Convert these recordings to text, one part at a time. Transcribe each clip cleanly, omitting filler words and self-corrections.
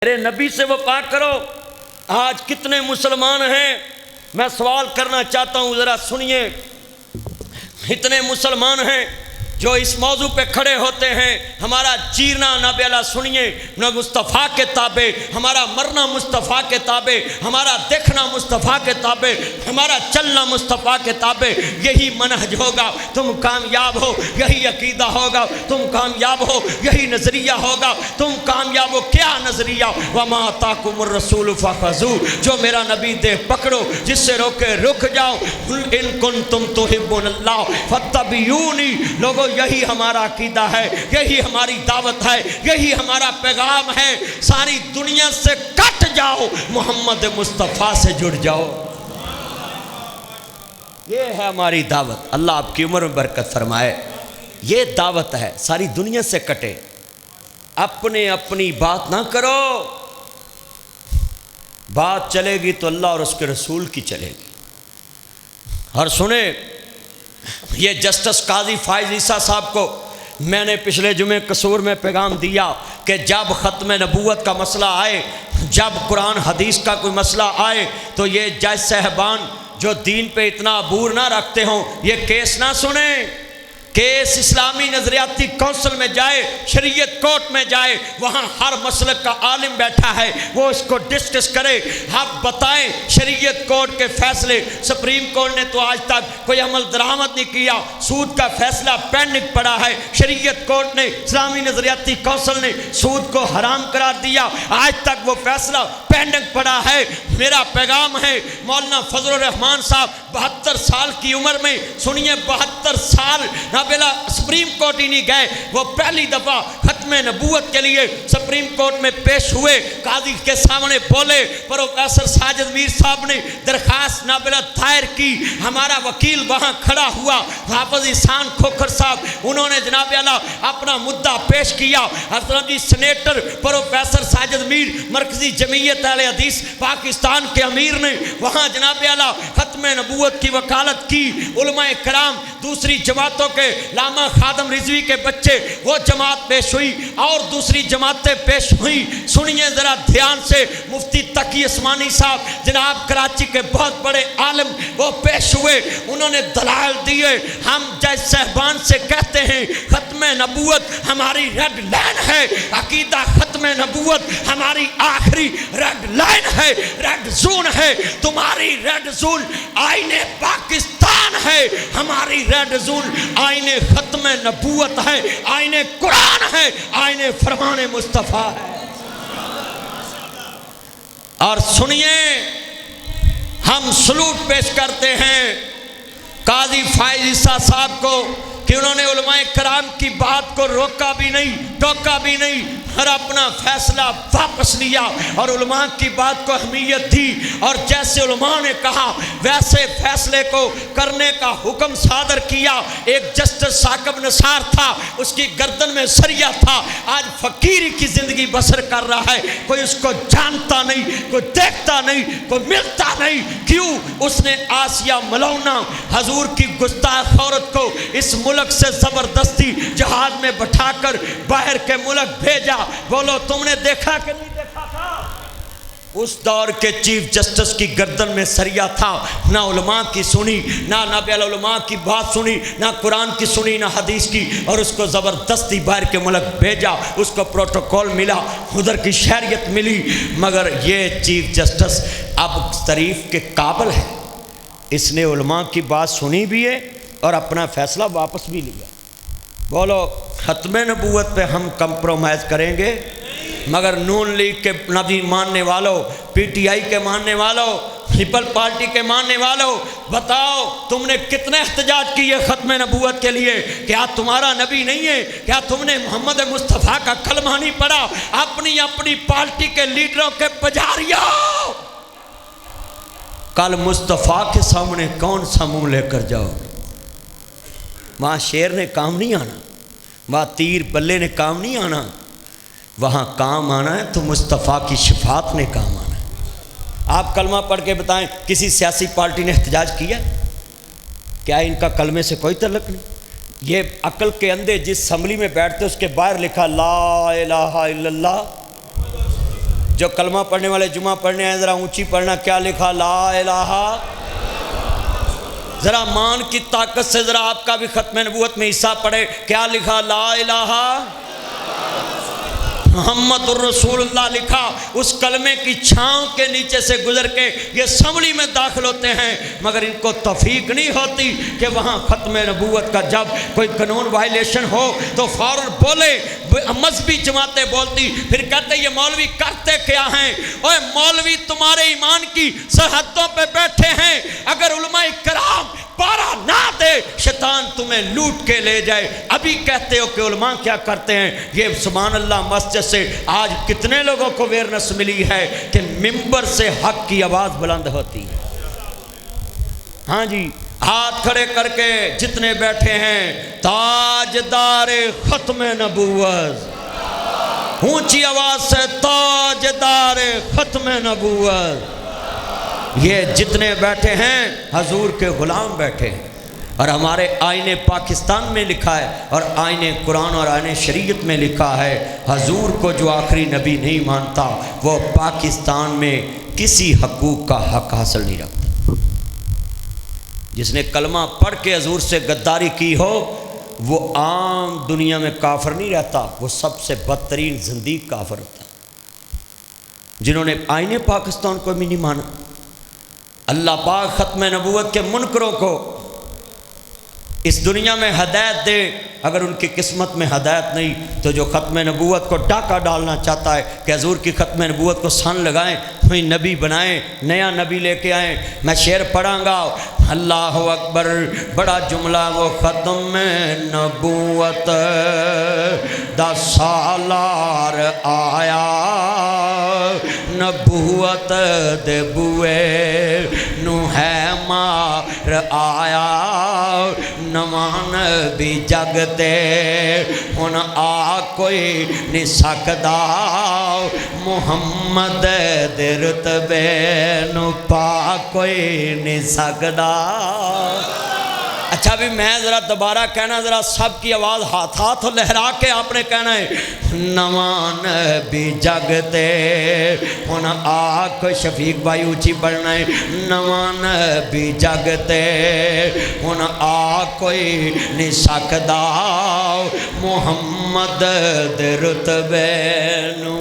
मेरे नबी से वफा करो। आज कितने मुसलमान हैं, मैं सवाल करना चाहता हूँ, ज़रा सुनिए। इतने मुसलमान हैं जो इस मौजू पे खड़े होते हैं, हमारा चीरना ना बेला सुनिए न मुस्तफ़ा के ताबे, हमारा मरना मुस्तफ़ा के ताबे, हमारा देखना मुस्तफ़ा के ताबे, हमारा चलना मुस्तफ़ा के ताबे। यही मनहज होगा, तुम कामयाब हो। यही अकीदा होगा, तुम कामयाब हो। यही नज़रिया होगा, तुम कामयाब हो। क्या नज़रिया? वमा ताकुमुर रसूल फखज़ू, जो मेरा नबी दे पकड़ो, जिससे रोके रुक जाओ। इन कुंतुम तुहिब्बुनल्लाह फत्तबियूनी, लोगों यही हमारा अकीदा है, यही हमारी दावत है, यही हमारा पैगाम है। सारी दुनिया से कट जाओ, मोहम्मद मुस्तफ़ा से जुड़ जाओ। ये है हमारी दावत। अल्लाह आपकी उम्र में बरकत फरमाए। ये दावत है, सारी दुनिया से कटे, अपने अपनी बात ना करो। बात चलेगी तो अल्लाह और उसके रसूल की चलेगी। और सुने, ये जस्टिस काजी फाइज ईसा साहब को मैंने पिछले जुमे कसूर में पैगाम दिया कि जब ख़त्म नबूवत का मसला आए, जब कुरान हदीस का कोई मसला आए, तो ये जज साहबान जो दीन पे इतना अबूर ना रखते हों, ये केस ना सुने। केस इस्लामी नजरियाती कौंसिल में जाए, शरीयत कोर्ट में जाए, वहाँ हर मसलक का आलिम बैठा है, वो इसको डिस्कस करे। आप बताएं, शरीयत कोर्ट के फैसले, सुप्रीम कोर्ट ने तो आज तक कोई अमल दरामद नहीं किया। सूद का फैसला पेंडिंग पड़ा है। शरीयत कोर्ट ने, इस्लामी नजरियाती कौंसिल ने सूद को हराम करार दिया, आज तक वो फैसला पेंडिंग पड़ा है। मेरा पैगाम है, मौलाना फजलुर रहमान साहब 72 साल की उम्र में, सुनिए 72 साल बेला सुप्रीम कोर्ट ही नहीं गए। वो पहली दफा खत्मे नबूवत के लिए सुप्रीम कोर्ट में पेश हुए, काजी के सामने बोले। प्रोफेसर साजिद मीर साहब ने दरखास्त नाबिला दायर की, हमारा वकील वहां खड़ा हुआ, हाफिज इहसान खोखर साहब, उन्होंने जनाब आला अपना मुद्दा पेश किया। हसन जी सेनेटर प्रोफेसर साजिद मीर, मरकजी जमीयत अहले हदीस पाकिस्तान के अमीर ने वहां जनाब आला खत्मे नबूवत की वकालत की। उलमाए कराम, दूसरी जमातों के लामा खादम रिजवी के बच्चे, वो जमात पेश हुई और दूसरी जमातें पेश हुई। सुनिए जरा ध्यान से, मुफ्ती तकी उस्मानी साहब जनाब कराची के बहुत बड़े आलिम, वो पेश हुए, उन्होंने दलाल दिए। हम जज साहबान से कहते हैं, खत्मे नबूवत हमारी रेड लाइन है, अकीदा खत्मे नबूवत हमारी आखिरी रेड लाइन है, रेड जोन है। तुम्हारी रेड जोन आईने पाकिस्तान है, हमारी रेड जोन आईने खत्मे नबूवत है, आईने कुरान है, आईने फरमाने मुस्तफ़ा है। और सुनिए, हम सलूट पेश करते हैं काजी फाइज ईसा साहब को कि उन्होंने उलमाए कराम की बात को रोका भी नहीं, टोका भी नहीं, और अपना फैसला वापस लिया और उलमा की बात को अहमियत दी। और जैसे उलमा ने कहा वैसे फैसले को करने का हुक्म सादर किया। एक जस्टिस साकिब निसार था, उसकी गर्दन में सरिया था, आज फकीरी की ज़िंदगी बसर कर रहा है। कोई उसको जानता नहीं, कोई देखता नहीं, कोई मिलता नहीं। क्यों? उसने आसिया मलौना हजूर की गुस्ताख औरत को इस मुल्क से जबरदस्ती जहाज में बैठाकर बाहर के मुल्क भेजा। बोलो, तुमने देखा कि नहीं देखा था? उस दौर के चीफ जस्टिस की गर्दन में सरिया था। ना उलमा की सुनी, ना नबी उलमा की बात सुनी, ना कुरान की सुनी, ना हदीस की, और उसको ज़बरदस्ती बाहर के मुल्क भेजा। उसको प्रोटोकॉल मिला, उधर की शहरियत मिली, मगर ये चीफ जस्टिस अब तारीफ के काबिल है। इसने उलमा की बात सुनी भी है और अपना फैसला वापस भी लिया। बोलो, खत्मे नबूवत पे हम कंप्रोमाइज़ करेंगे? मगर नून लीग के नबी मानने वालों, पीटीआई के मानने वालों, पीपल पार्टी के मानने वालों, बताओ तुमने कितने एहतजाज किए खत्मे नबूवत के लिए? क्या तुम्हारा नबी नहीं है? क्या तुमने मोहम्मद मुस्तफ़ा का कलमा नहीं पढ़ा? अपनी अपनी पार्टी के लीडरों के पुजारियों, कल मुस्तफ़ा के सामने कौन सा मुँह लेकर जाओगे? वहाँ शेर ने काम नहीं आना, वहाँ तीर बल्ले ने काम नहीं आना, वहाँ काम आना है तो मुस्तफ़ा की शफात ने काम आना है। आप कलमा पढ़ के बताएं, किसी सियासी पार्टी ने एहतजाज किया? क्या इनका कलमे से कोई तल्लुक़ नहीं? ये अक्ल के अंधे जिस असम्बली में बैठते उसके बाहर लिखा ला इलाहा इल्लल्लाह जो कलमा पढ़ने वाले जुमा पढ़ने आए ज़रा ऊंची पढ़ना, क्या लिखा? ला इलाहा। ज़रा मान की ताकत से ज़रा आपका भी ख़त्म नबूवत में हिस्सा पड़े, क्या लिखा? ला इलाहा मोहम्मद रसूलुल्लाह लिखा। उस कलमे की छांव के नीचे से गुजर के ये असम्बली में दाखिल होते हैं, मगर इनको तौफीक नहीं होती कि वहाँ ख़त्म नबूवत का जब कोई कानून वायलेशन हो तो फ़ौरन बोले। मजहबी जमातें बोलती, फिर कहते ये मौलवी करते क्या हैं? ओए मौलवी तुम्हारे ईमान की सरहदों पे बैठे हैं, अगर उलमाए कराम पारा ना दे शैतान तुम्हें लूट के ले जाए। अभी कहते हो कि उलमा क्या करते हैं? ये सुभान अल्लाह मस्जिद से आज कितने लोगों को अवेयरनेस मिली है कि मिंबर से हक की आवाज़ बुलंद होती है। हाँ जी, हाथ खड़े करके जितने बैठे हैं, ताजदारे ख़त्म नबूवत, ऊंची आवाज़ से ताजदारे ख़त्म नबूवत। ये जितने बैठे हैं हजूर के ग़ुलाम बैठे हैं। और हमारे आईने पाकिस्तान में लिखा है और आईने कुरान और आईने शरीयत में लिखा है, हजूर को जो आखिरी नबी नहीं मानता वो पाकिस्तान में किसी हकूक़ का हक हासिल नहीं रखता। जिसने कलमा पढ़ के हजूर से गद्दारी की हो वो आम दुनिया में काफिर नहीं रहता, वो सबसे बदतरीन ज़िंदीक काफिर होता। जिन्होंने आईने पाकिस्तान को भी नहीं माना, अल्लाह पाक ख़त्म नबूवत के मुनकरों को इस दुनिया में हदायत दे। अगर उनकी किस्मत में हदायत नहीं तो जो ख़त्म नबूवत को डाका डालना चाहता है कि हजूर की ख़त्म नबूवत को सन लगाएं, कोई नबी बनाएं, नया नबी लेके आएँ। मैं शेर पढ़ाऊँगा, अल्लाह अकबर। बड़ा जुमला वो ख़त्म नबूवत दा सालार आया, नबूवत दे बुए नू है मार आया, नवान भी जगते हुन आ कोई नहीं सकदा, मुहम्मद दे रुतबे नू पा कोई नहीं सकदा। अच्छा भी मैं ज़रा दोबारा कहना, ज़रा सबकी आवाज़ हाथ हाथ लहरा के आपने कहना है, नवान भी जगते हुन आख। शफीक भाई ऊँची पढ़ना है, नवान भी जगते हुन आ कोई नहीं सकदा, मुहम्मद दे रुतबे नू।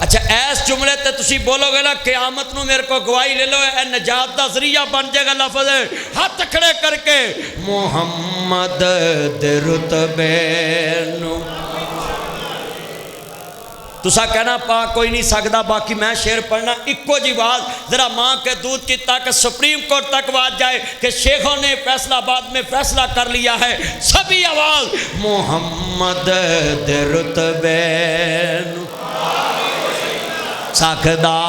अच्छा इस जुमले ते तुसी बोलोगे ना क़यामत नू मेरे को गवाही ले लो, ए नजात दा ज़रिया बन जाएगा। लफ्ज़ हाथ खड़े करके मुहम्मद दे रुतबे नू। तुसा कहना पा कोई नहीं सकता, बाकी मैं शेर पढ़ना इक्को जी बात। जरा माँ के दूध की ताकत सुप्रीम कोर्ट तक बात जाए कि शेखों ने फैसलाबाद में फैसला कर लिया है, सभी आवाज़ मुहम्मद दे रुतबे नू सकदा,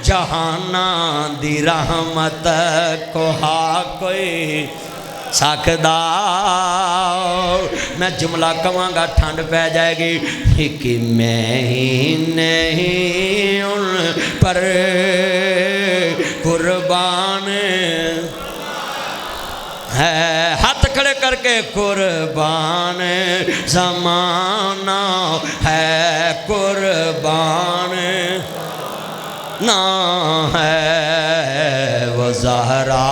जहाना दी रहमत को हा कोई सकदा। मैं जुमला कवांगा ठंड पै जाएगी कि मैं ही नहीं उन पर कुर्बान है, हाथ खड़े करके कुर्बान ज़माना है, कुर्बान ना है वो ज़हरा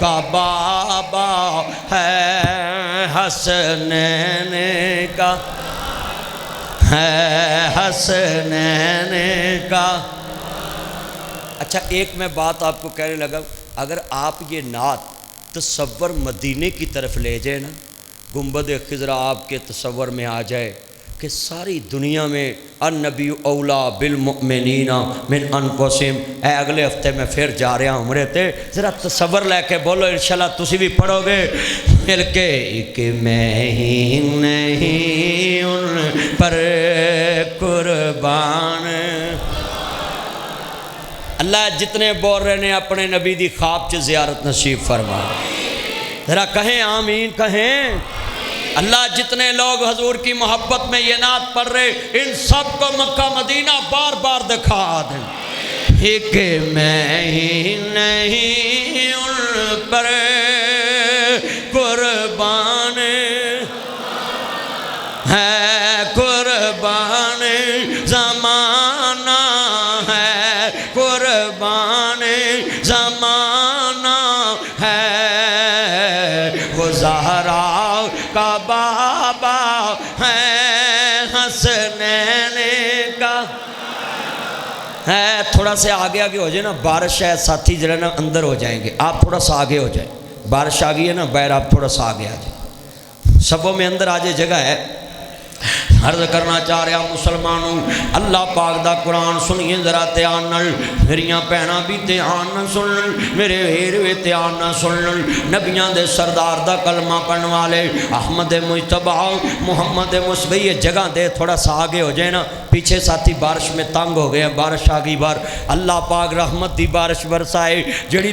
का बाबा है, हसनैन का है, हसनैन का। अच्छा एक मैं बात आपको कहने लगा, अगर आप ये नात तसव्वुर मदीने की तरफ ले जाए ना, गुंबद खिज़रा आपके तसव्वुर में आ जाए कि सारी दुनिया में अन्नबी औला बिल मुमिनीना मिन अनफुसिहिम। अगले हफ्ते मैं फिर जा रहा हूँ उम्रे ते, ज़रा तसव्वुर लेके बोलो, इंशाल्लाह तुसी भी पढ़ोगे मिल के कि मैं ही नहीं उन पर कुर्बान। अल्लाह जितने बोल रहे ने अपने नबी दी ख्वाब च ज़ियारत नसीब फरमा, ज़रा कहें आमीन कहें। अल्लाह जितने लोग हजूर की मोहब्बत में ये नात पढ़ रहे, इन सब को मक्का मदीना बार बार दिखा दें कि मैं ही नहीं उन पर कुर्बान है, कुर्बान है हसनैन का है। थोड़ा से आगे आगे हो जाए ना, बारिश है, साथी जरा ना अंदर हो जाएंगे, आप थोड़ा सा आगे हो जाए। बारिश आ गई है ना बाहर, आप थोड़ा सा आगे आ जाए, सबों में अंदर आ जाए, जगह है। अर्ज करना चाह रहा मुसलमानों, अल्लाह पाक दा कुरान सुनिए जरा ध्यान नाल, मेरिया भैनां भी ध्यान नाल सुन, मेरे वीर भी ध्यान नाल सुन। नबियां दे सरदार दा कलमा पढ़न वाले अहमद मुजतबा मुहम्मद मुसबी, ये जगह दे थोड़ा सा आगे हो जाए ना, पीछे साथी बारिश में तंग हो गए, बारिश आ गई बार। अल्लाह पाक रहमत दी बारिश बरसाए, जड़ी